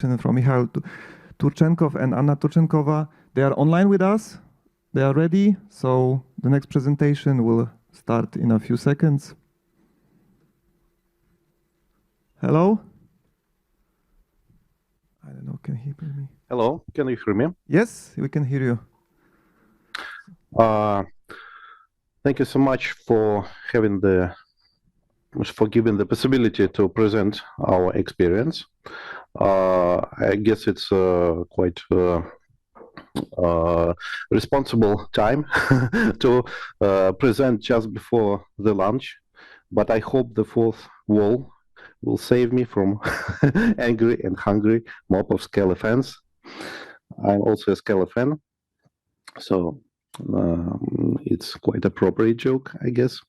From Mikhail Turchenkov and Anna Turchenkova. They are online with us. They are ready. So the next presentation will start in a few seconds. Hello? I don't know, can you hear me? Hello, can you hear me? Yes, we can hear you. Thank you so much for giving the possibility to present our experience. I guess it's quite responsible time to present just before the lunch, but I hope the fourth wall will save me from angry and hungry mob of Scala fans. I'm also a Scala fan, so it's quite appropriate joke, I guess.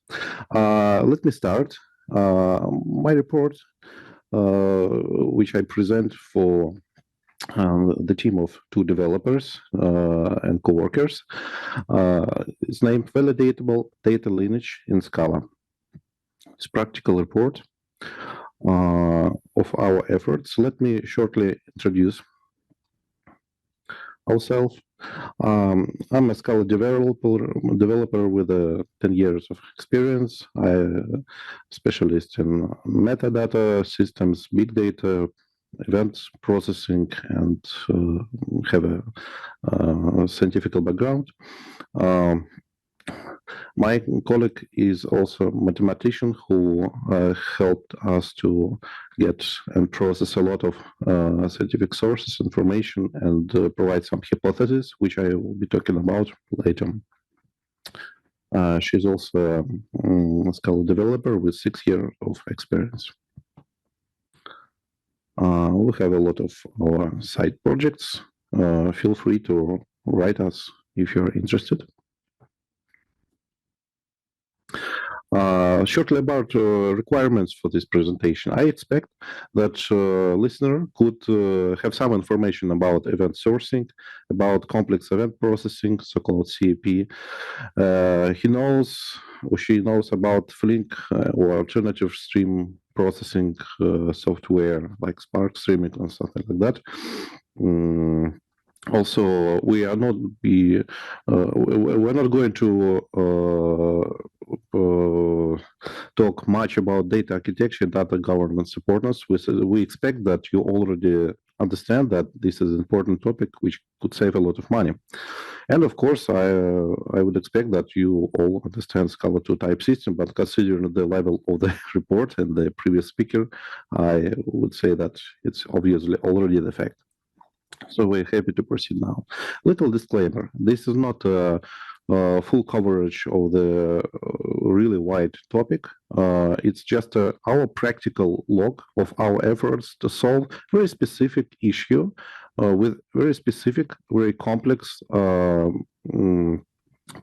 Let me start. My report, which I present for the team of 2 developers and co-workers, is named Validatable Data Lineage in Scala. It's a practical report of our efforts. Let me shortly introduce ourselves. I'm a Scala developer with 10 years of experience. I'm a specialist in metadata systems, big data, events processing, and have a scientific background. My colleague is also a mathematician who helped us to get and process a lot of scientific sources, information, and provide some hypotheses, which I will be talking about later. She's also a Scala developer with 6 years of experience. We have a lot of our side projects. Feel free to write us if you're interested. Shortly about requirements for this presentation. I expect that listener could have some information about event sourcing, about complex event processing, so-called CEP. He knows or she knows about Flink or alternative stream processing software like Spark Streaming or something like that. Also, we're not going to talk much about data architecture, data governance importance. We expect that you already understand that this is an important topic which could save a lot of money. And of course, I would expect that you all understand Scala 2 type system, but considering the level of the report and the previous speaker, I would say that it's obviously already the fact. So we're happy to proceed now. Little disclaimer, this is not a full coverage of the really wide topic. It's just our practical log of our efforts to solve very specific issue with very specific, very complex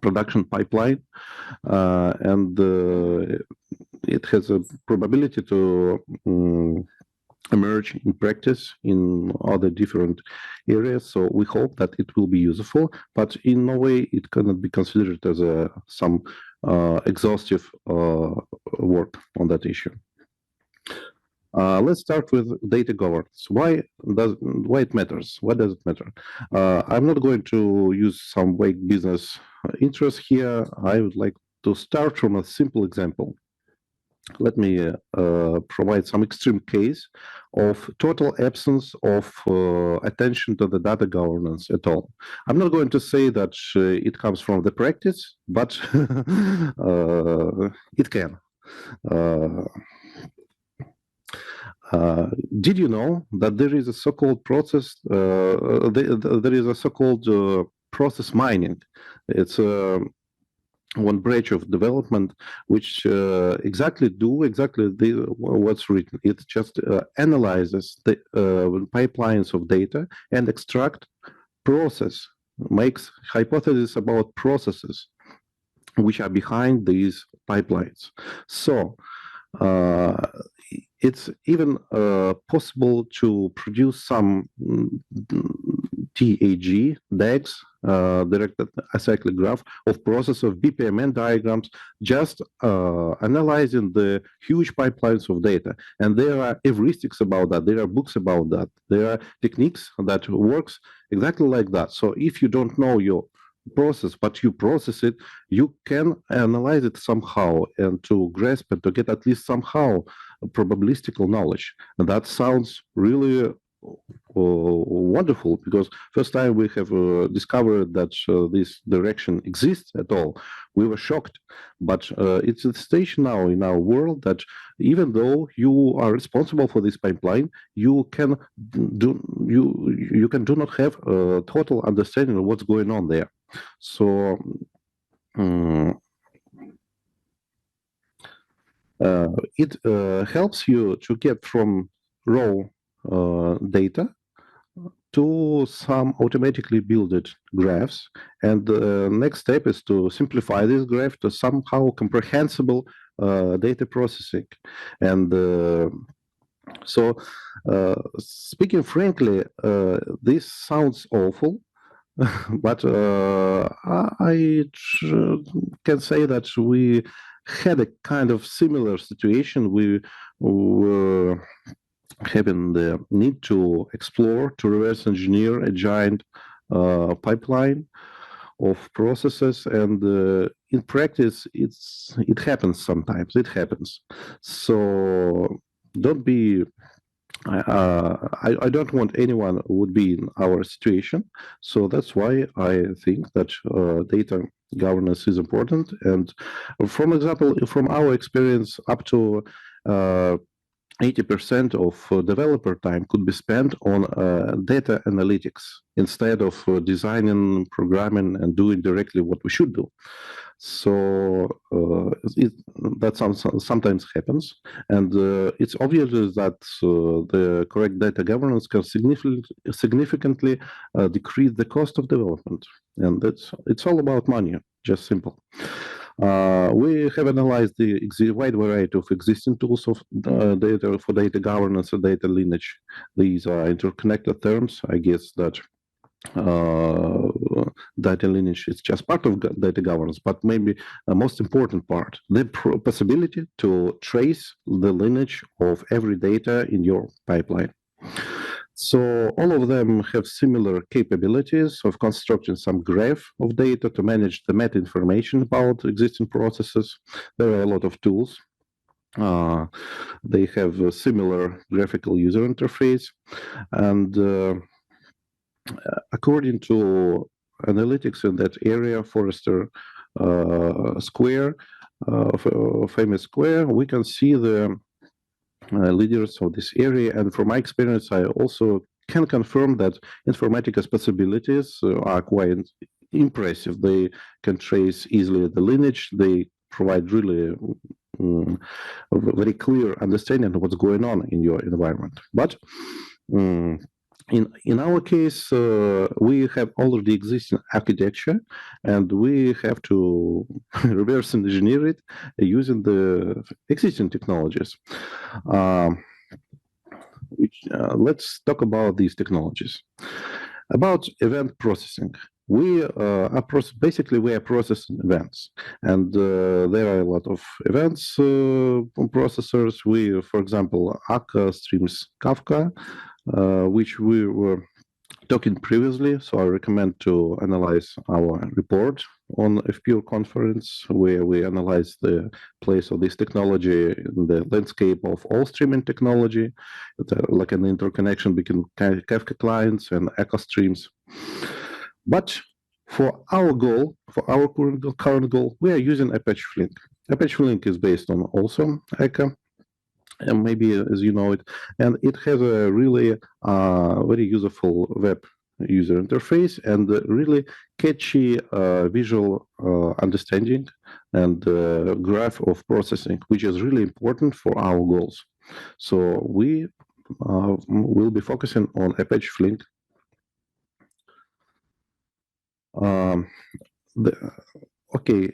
production pipeline. And it has a probability to emerge in practice in other different areas. So we hope that it will be useful, but in no way it cannot be considered as some exhaustive work on that issue. Let's start with data governance. Why it matters? Why does it matter? I'm not going to use some vague business interests here. I would like to start from a simple example. Let me provide some extreme case of total absence of attention to the data governance at all. I'm not going to say that it comes from the practice, but it can. Did you know that there is a so-called process? There is a so-called process mining. It's one branch of development which exactly what's written. It just analyzes the pipelines of data and extract process, makes hypotheses about processes which are behind these pipelines. So it's even possible to produce some DAG, DAGs, directed acyclic graph of process of BPMN diagrams, just analyzing the huge pipelines of data. And there are heuristics about that. There are books about that. There are techniques that works exactly like that. So if you don't know your process, but you process it, you can analyze it somehow and to grasp it, to get at least somehow probabilistical knowledge. And that sounds really wonderful, because first time we have discovered that this direction exists at all, we were shocked. But it's a stage now in our world that even though you are responsible for this pipeline, you can do not have a total understanding of what's going on there. So it helps you to get from raw data to some automatically built graphs. And the next step is to simplify this graph to somehow comprehensible data processing. And so, speaking frankly, this sounds awful, but I can say that we had a kind of similar situation. We were having the need to explore, to reverse engineer a giant pipeline of processes, and in practice, it happens sometimes. It happens. So don't be. I don't want anyone who would be in our situation. So that's why I think that data governance is important. And from example, from our experience, up to 80% of developer time could be spent on data analytics instead of designing, programming, and doing directly what we should do. So that sometimes happens, and it's obvious that the correct data governance can significantly decrease the cost of development, and it's all about money, just simple. We have analyzed the wide variety of existing tools of data for data governance and data lineage. These are interconnected terms. I guess that data lineage is just part of data governance, but maybe the most important part, the possibility to trace the lineage of every data in your pipeline. So all of them have similar capabilities of constructing some graph of data to manage the meta information about existing processes. There are a lot of tools. They have a similar graphical user interface, and according to analytics in that area, Forrester Square, famous square, we can see the leaders of this area. And from my experience, I also can confirm that Informatica's possibilities are quite impressive. They can trace easily the lineage. They provide really a very clear understanding of what's going on in your environment. But in our case, we have already existing architecture, and we have to reverse engineer it using the existing technologies. Let's talk about these technologies. About event processing. We are basically processing events, and there are a lot of events processors. We, for example, Akka streams Kafka, which we were talking previously. So I recommend to analyze our report on FPU conference, where we analyze the place of this technology in the landscape of all streaming technology, like an interconnection between Kafka clients and Akka streams. But for our goal, for our current goal, we are using Apache Flink. Apache Flink is based on also Akka, and maybe as you know it, and it has a really very useful web user interface and really catchy visual understanding and graph of processing, which is really important for our goals. So we will be focusing on Apache Flink.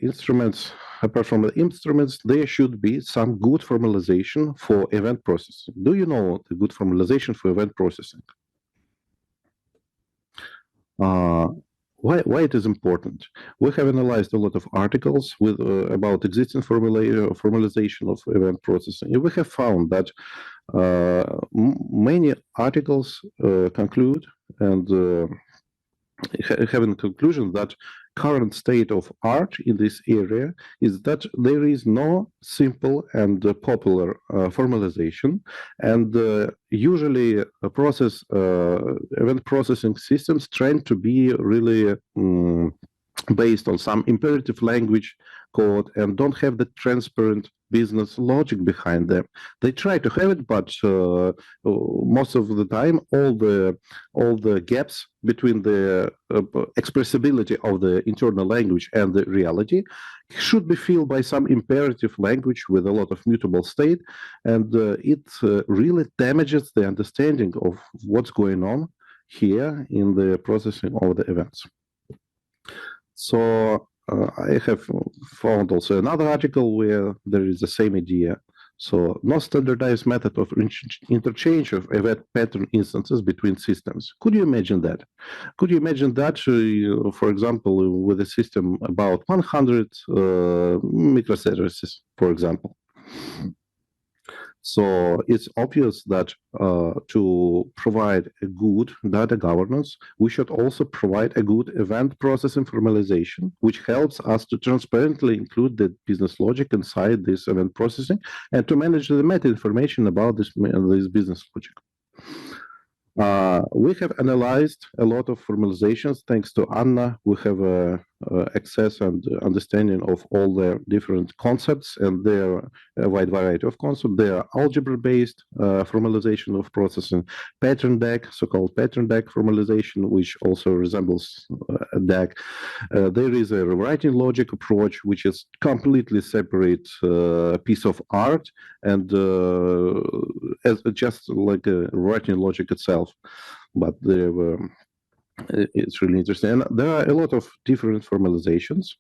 Instruments. Apart from the instruments, there should be some good formalization for event processing. Do you know the good formalization for event processing? why it is important? We have analyzed a lot of articles with about existing formalization of event processing. And we have found that many articles conclude and have a conclusion that current state of art in this area is that there is no simple and popular formalization, and usually event processing systems tend to be really based on some imperative language code and don't have the transparent business logic behind them. They try to have it, but most of the time, all the gaps between the expressibility of the internal language and the reality should be filled by some imperative language with a lot of mutable state, and it really damages the understanding of what's going on here in the processing of the events. So I have found also another article where there is the same idea. So no standardized method of interchange of event pattern instances between systems. Could you imagine that? Could you imagine that, for example, with a system about 100 microservices, for example? So it's obvious that to provide a good data governance, we should also provide a good event processing formalization, which helps us to transparently include the business logic inside this event processing and to manage the meta information about this business logic. We have analyzed a lot of formalizations. Thanks to Anna, we have access and understanding of all the different concepts, and there are a wide variety of concepts. They are algebra-based formalization of processing, pattern DAG, so-called pattern DAG formalization, which also resembles a DAG. There is a rewriting logic approach, which is completely separate piece of art, and as just like a writing logic itself. But there were it's really interesting. And there are a lot of different formalizations.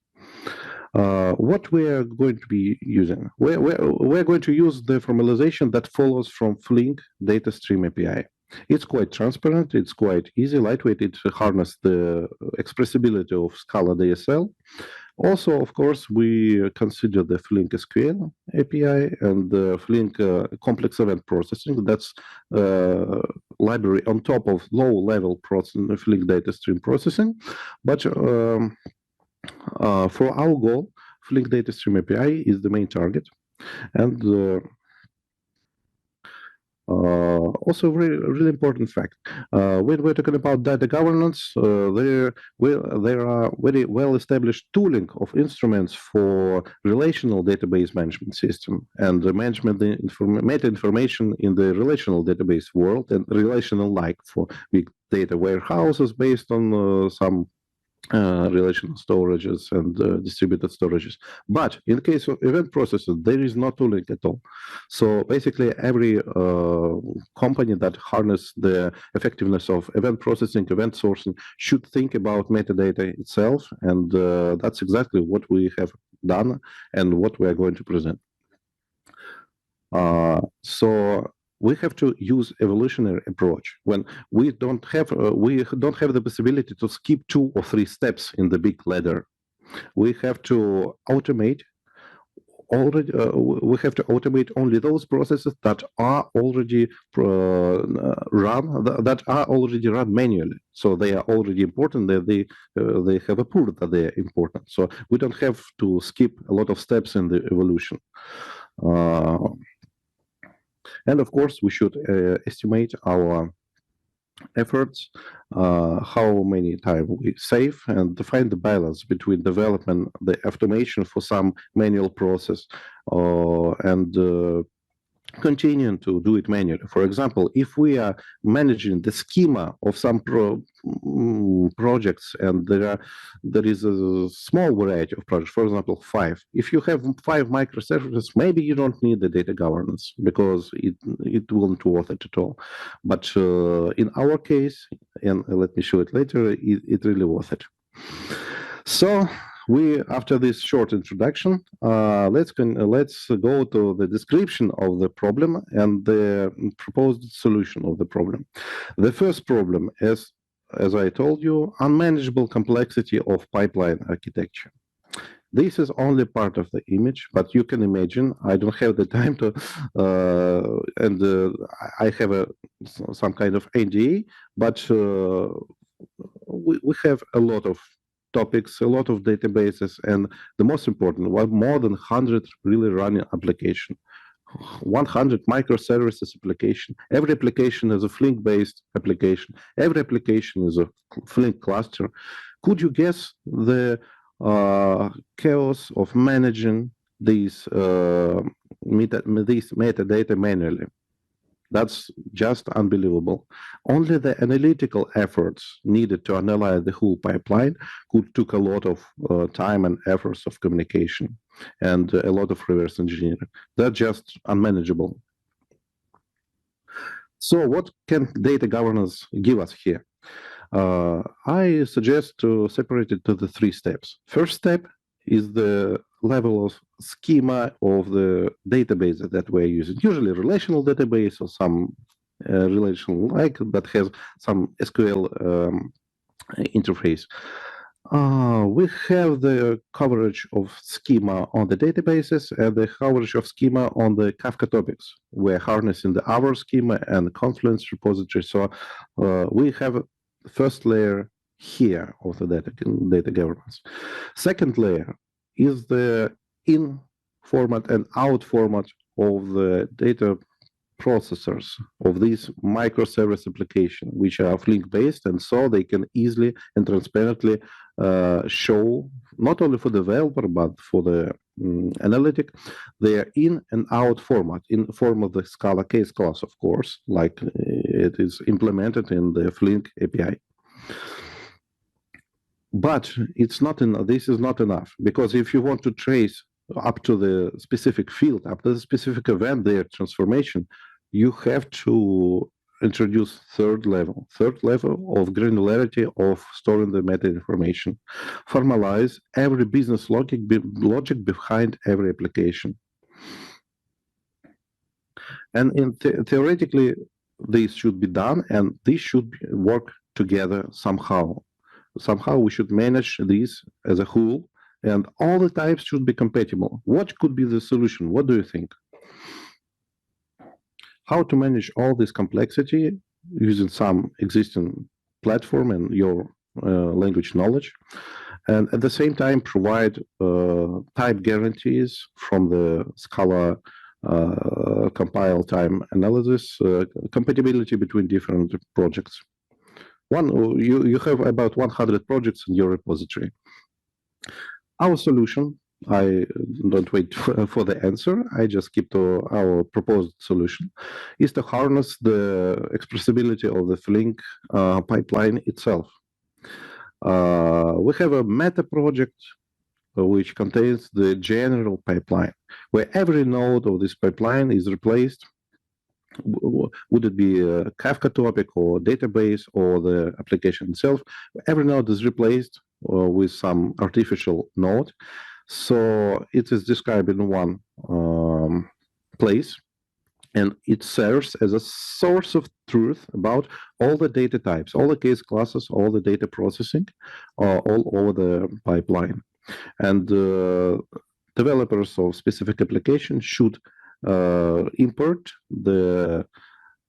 What we are going to be using? We're going to use the formalization that follows from Flink data stream API. It's quite transparent, it's quite easy, lightweight, it harnesses the expressibility of Scala DSL. Also, of course, we consider the Flink SQL API and the Flink complex event processing. That's library on top of low-level processing, Flink data stream processing. But for our goal, Flink data stream API is the main target. And also, really important fact. When we're talking about data governance, there are very well-established tooling of instruments for relational database management system and the management meta information in the relational database world and relational like for big data warehouses based on some relational storages and distributed storages. But in the case of event processing, there is no tooling at all. So basically, every company that harnesses the effectiveness of event processing, event sourcing, should think about metadata itself. And that's exactly what we have done and what we are going to present. So we have to use evolutionary approach when we don't have the possibility to skip 2 or 3 steps in the big ladder. We have to automate only those processes that are already run manually. So they are already important. They have a proof that they are important. So we don't have to skip a lot of steps in the evolution. And of course, we should estimate our efforts, how many time we save, and to find the balance between development, the automation for some manual process, and continuing to do it manually. For example, if we are managing the schema of some projects and there is a small variety of projects, for example, 5. If you have 5 microservices, maybe you don't need the data governance because it won't worth it at all. But in our case, and let me show it later, it really worth it. So after this short introduction, let's go to the description of the problem and the proposed solution of the problem. The first problem is as I told you, unmanageable complexity of pipeline architecture. This is only part of the image, but you can imagine, I don't have the time to, I have some kind of NDA, but we have a lot of topics, a lot of databases, and the most important one, more than 100 really running application. 100 microservices application. Every application is a Flink-based application. Every application is a Flink cluster. Could you guess the chaos of managing these metadata manually? That's just unbelievable. Only the analytical efforts needed to analyze the whole pipeline took a lot of time and efforts of communication and a lot of reverse engineering. They're just unmanageable. So what can data governance give us here? I suggest to separate it to the 3 steps. First step is the level of schema of the database that we're using, usually a relational database or some relational like that has some SQL interface. We have the coverage of schema on the databases and the coverage of schema on the Kafka topics. We're harnessing the hour schema and Confluence repository. So we have the first layer here of the data governance. Second layer is the in format and out format of the data processors of these microservice application, which are Flink based, and so they can easily and transparently show not only for the developer but for the analytic their in and out format in the form of the Scala case class, of course, like it is implemented in the Flink API. But it's not this is not enough, because if you want to trace up to the specific field, up to the specific event, their transformation, you have to introduce third level of granularity of storing the meta information, formalize every business logic behind every application. And theoretically, this should be done, and this should work together somehow. Somehow we should manage this as a whole, and all the types should be compatible. What could be the solution? What do you think? How to manage all this complexity using some existing platform and your language knowledge, and at the same time provide type guarantees from the Scala compile time analysis, compatibility between different projects. You have about 100 projects in your repository. Our solution, I don't wait for the answer, I just keep to our proposed solution, is to harness the expressibility of the Flink pipeline itself. We have a meta project which contains the general pipeline, where every node of this pipeline is replaced. Would it be a Kafka topic or database or the application itself? Every node is replaced with some artificial node. So it is described in one place, and it serves as a source of truth about all the data types, all the case classes, all the data processing, all over the pipeline. And developers of specific applications should import the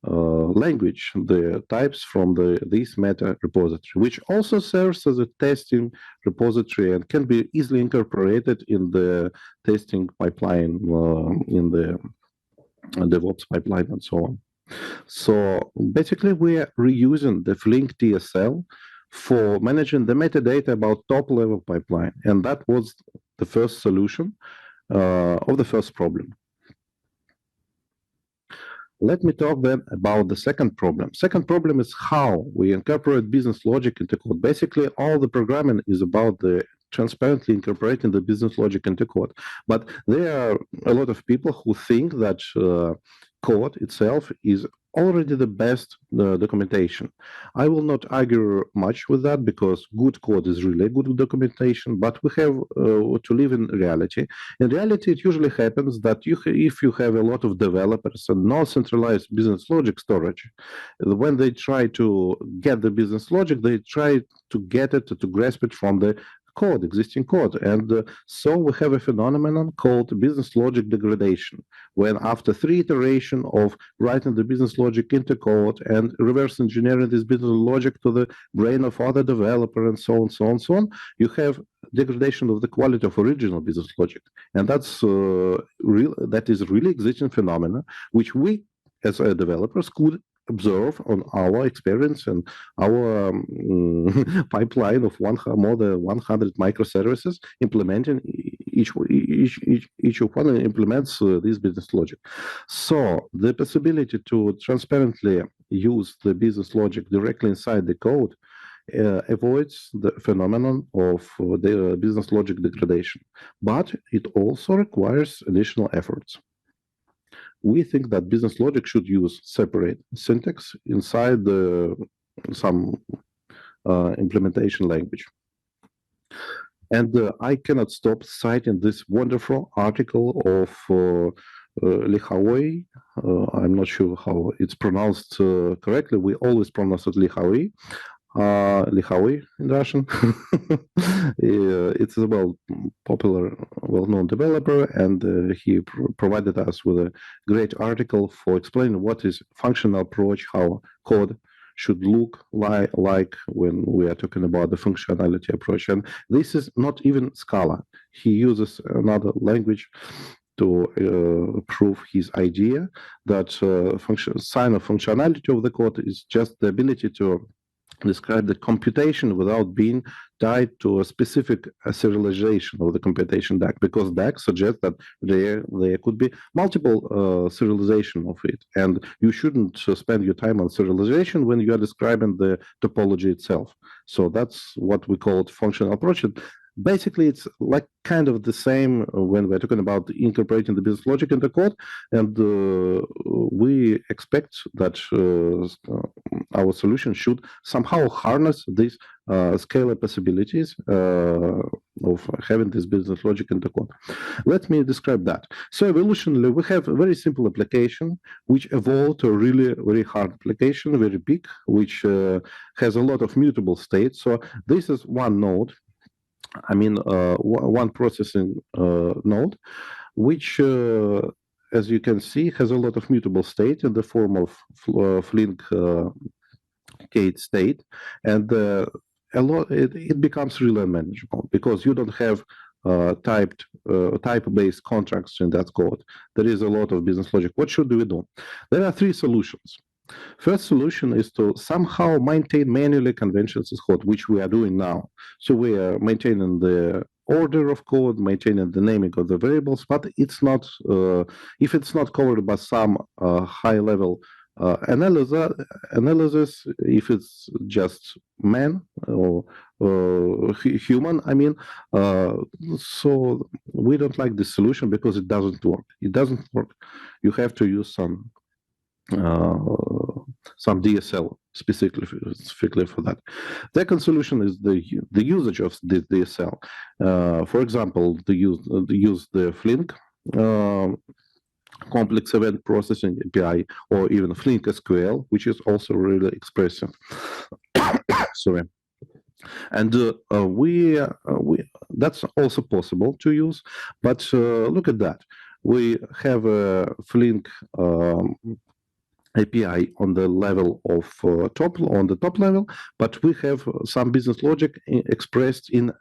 language, the types from this meta repository, which also serves as a testing repository and can be easily incorporated in the testing pipeline, in the DevOps pipeline, and so on. So basically, we are reusing the Flink TSL for managing the metadata about top-level pipeline, and that was the first solution of the first problem. Let me talk then about the second problem. Second problem is how we incorporate business logic into code. Basically, all the programming is about the transparently incorporating the business logic into code. But there are a lot of people who think that code itself is already the best documentation. I will not argue much with that because good code is really good documentation, but we have to live in reality. In reality, it usually happens that if you have a lot of developers and non-centralized business logic storage, when they try to get the business logic, they try to get it, to grasp it from the existing code. And so we have a phenomenon called business logic degradation, when after 3 iterations of writing the business logic into code and reverse engineering this business logic to the brain of other developer and so on, so on, so on, you have degradation of the quality of original business logic. And that is really existing phenomena, which we as developers could observe on our experience and our pipeline of more than 100 microservices implementing each of one implements this business logic. So the possibility to transparently use the business logic directly inside the code avoids the phenomenon of the business logic degradation, but it also requires additional efforts. We think that business logic should use separate syntax inside some implementation language. And I cannot stop citing this wonderful article of Lihaoi. I'm not sure how it's pronounced correctly. We always pronounce it Lihaoi. Lihaoi in Russian. It's a popular, well-known developer, and he provided us with a great article for explaining what is functional approach, how code should look like when we are talking about the functionality approach. And this is not even Scala. He uses another language to prove his idea that sign of functionality of the code is just the ability to describe the computation without being tied to a specific serialization of the computation DAG, because DAG suggests that there could be multiple serialization of it, and you shouldn't spend your time on serialization when you are describing the topology itself. So that's what we call functional approach. Basically, it's like kind of the same when we're talking about incorporating the business logic in the code, and we expect that our solution should somehow harness these scalar possibilities of having this business logic in the code. Let me describe that. So evolutionally, we have a very simple application which evolved to a really very hard application, very big, which has a lot of mutable states. So this is one node. I mean, one processing node, which, as you can see, has a lot of mutable state in the form of Flink Kate state, and it becomes really unmanageable because you don't have type-based contracts in that code. There is a lot of business logic. What should we do? There are 3 solutions. First solution is to somehow maintain manually conventions as code, which we are doing now. So we are maintaining the order of code, maintaining the naming of the variables, but it's not, if it's not covered by some high-level analysis, if it's just man or human, I mean, so we don't like this solution because it doesn't work. It doesn't work. You have to use some DSL specifically for that. Second solution is the usage of the DSL. For example, use the Flink complex event processing API, or even Flink SQL, which is also really expressive. Sorry. And that's also possible to use, but look at that. We have a Flink API on the level of on the top level, but we have some business logic expressed in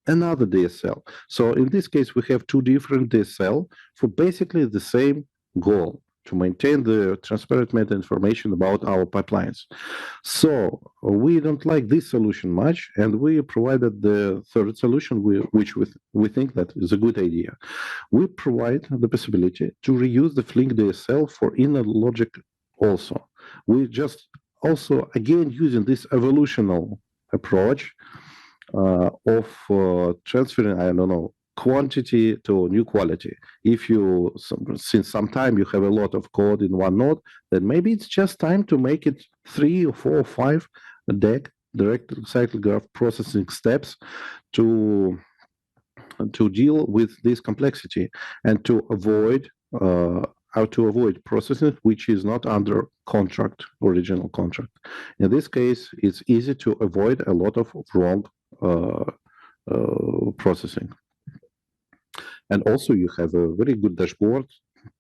another DSL. So in this case, we have 2 different DSL for basically the same goal, to maintain the transparent meta information about our pipelines. So we don't like this solution much, and we provided the third solution, which we think that is a good idea. We provide the possibility to reuse the Flink DSL for inner logic also. We just also, again, using this evolutional approach of transferring, I don't know, quantity to new quality. If you, since some time you have a lot of code in one node, then maybe it's just time to make it 3 or 4 or 5 DAG, direct cyclic graph processing steps to deal with this complexity and to avoid how to avoid processing which is not under contract, original contract. In this case, it's easy to avoid a lot of wrong processing. And also you have a very good dashboard,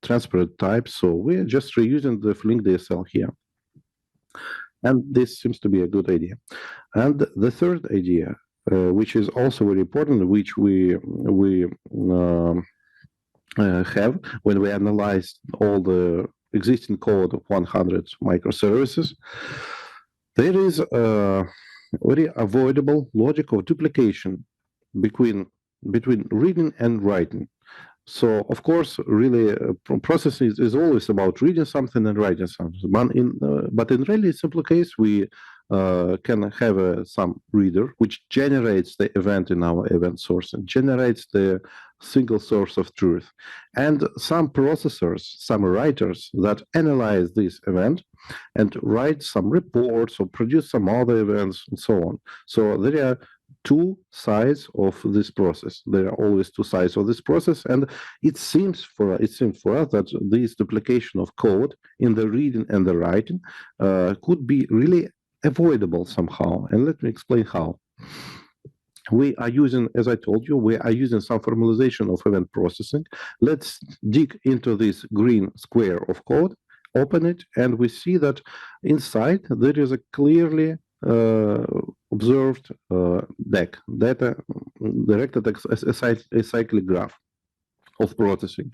transparent type, so we're just reusing the Flink DSL here. And this seems to be a good idea. And the third idea, which is also very important, which we have when we analyze all the existing code of 100 microservices, there is a very avoidable logic of duplication between reading and writing. So, of course, really, processing is always about reading something and writing something. But in really simple case, we can have some reader which generates the event in our event source and generates the single source of truth. And some processors, some writers that analyze this event and write some reports or produce some other events and so on. So there are two sides of this process. There are always two sides of this process, and it seems for us that this duplication of code in the reading and the writing could be really avoidable somehow. And let me explain how. We are using, as I told you, we are using some formalization of event processing. Let's dig into this green square of code, open it, and we see that inside there is a clearly observed DAG, data directed a cyclic graph of processing.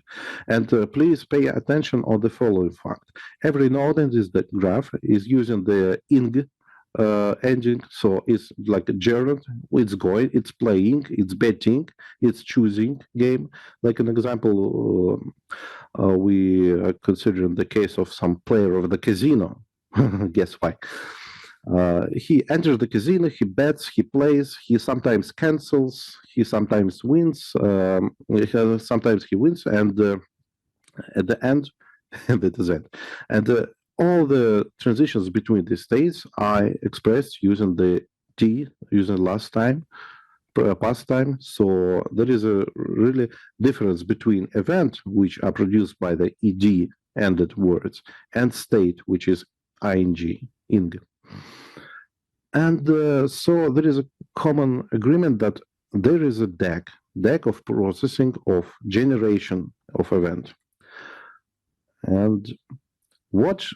And please pay attention on the following fact. Every node in this graph is using the ing engine, so it's like a gerund, it's going, it's playing, it's betting, it's choosing game. Like an example, we are considering the case of some player of the casino. Guess why? He enters the casino, he bets, he plays, he sometimes cancels, he sometimes wins, sometimes he wins, and at the end, that is it. And all the transitions between these states are expressed using the T, using last time, past time. So there is a really difference between event, which are produced by the ed ended words, and state, which is ing, ing. And so there is a common agreement that there is a DAG of processing of generation of event. And what's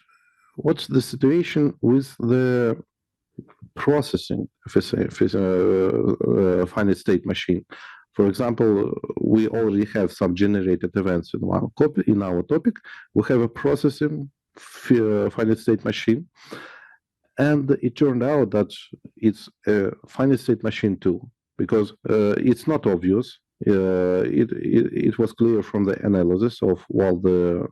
the situation with the processing of a finite state machine? For example, we already have some generated events in one copy. In our topic, we have a processing finite state machine. And it turned out that it's a finite state machine too, because it's not obvious. It was clear from the analysis of all the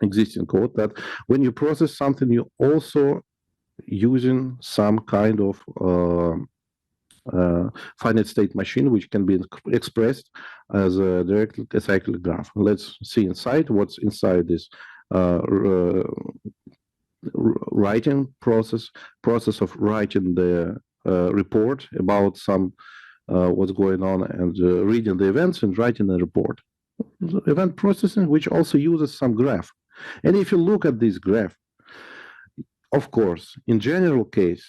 existing code that when you process something, you also using some kind of finite state machine, which can be expressed as a direct cyclic graph. Let's see inside what's inside this writing process of writing the report about some what's going on, and reading the events and writing the report. Event processing, which also uses some graph. And if you look at this graph, of course, in general case,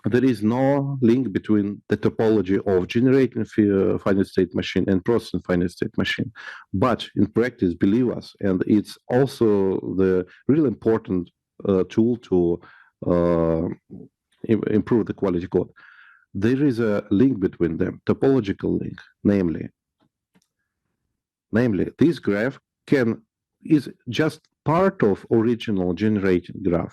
there is no link between the topology of generating finite state machine and processing finite state machine. But in practice, believe us, and it's also the really important tool to improve the quality code. There is a link between them, topological link, namely this graph is just part of original generating graph,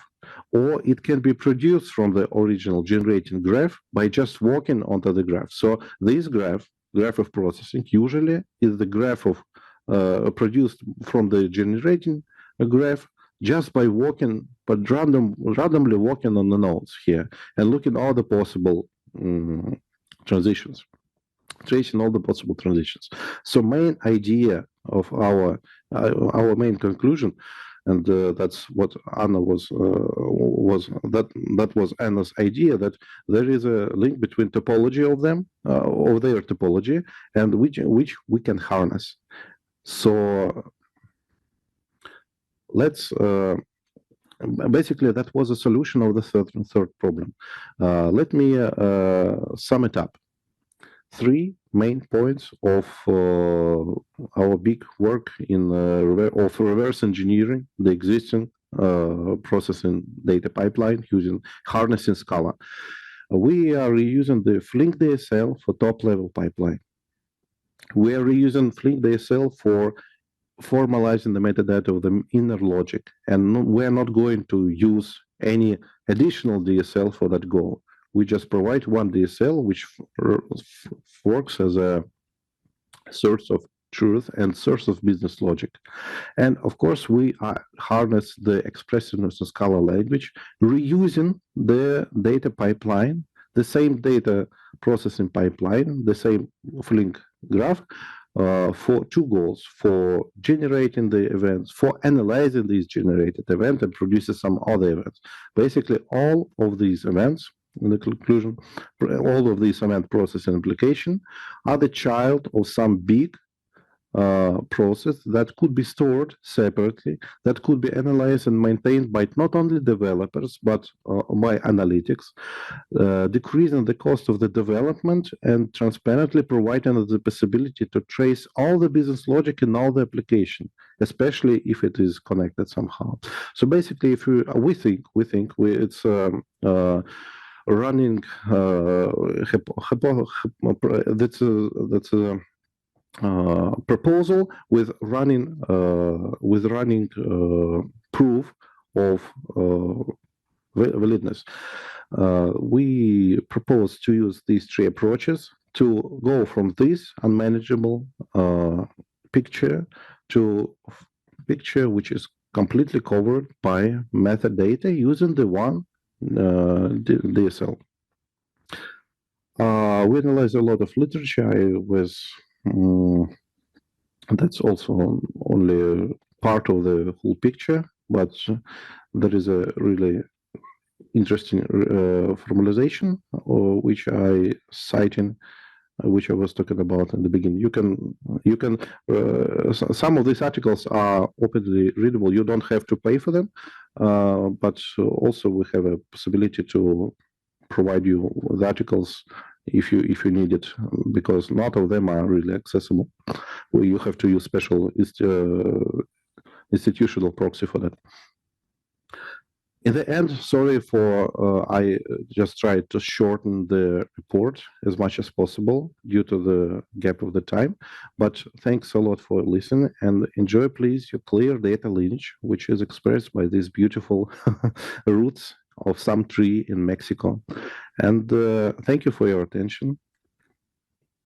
or it can be produced from the original generating graph by just walking onto the graph. So this graph of processing usually is the graph of produced from the generating graph just by walking, but randomly walking on the nodes here and looking at all the possible transitions. tracing all the possible transitions. So main idea of our main conclusion, and that's what Anna was Anna's idea, that there is a link between topology of them, of their topology, and which we can harness. So let's basically that was a solution of the third problem. Let me sum it up. 3 main points of our big work in reverse engineering the existing processing data pipeline using harnessing Scala. We are reusing the Flink DSL for top-level pipeline. We are reusing Flink DSL for formalizing the metadata of the inner logic, and we're not going to use any additional DSL for that goal. We just provide one DSL which works as a source of truth and source of business logic. And of course, we harness the expressiveness of Scala language, reusing the data pipeline, the same data processing pipeline, the same Flink graph, for 2 goals: for generating the events, for analyzing these generated events, and producing some other events. Basically, all of these events, in the conclusion, all of these event processing application are the child of some big process that could be stored separately, that could be analyzed and maintained by not only developers, but by analytics, decreasing the cost of the development and transparently providing the possibility to trace all the business logic in all the application, especially if it is connected somehow. So basically, if we think it's running that's a proposal with running proof of validness. We propose to use these 3 approaches to go from this unmanageable picture to picture which is completely covered by metadata using the one DSL. We analyzed a lot of literature. That's also only part of the whole picture, but there is a really interesting formalization which I citing, which I was talking about in the beginning. You can some of these articles are openly readable. You don't have to pay for them, but also we have a possibility to provide you with articles if you need it, because not all of them are really accessible. You have to use special institutional proxy for that. In the end, sorry for I just tried to shorten the report as much as possible due to the gap of the time, but thanks a lot for listening, and enjoy please your clear data lineage, which is expressed by these beautiful roots of some tree in Mexico. And thank you for your attention.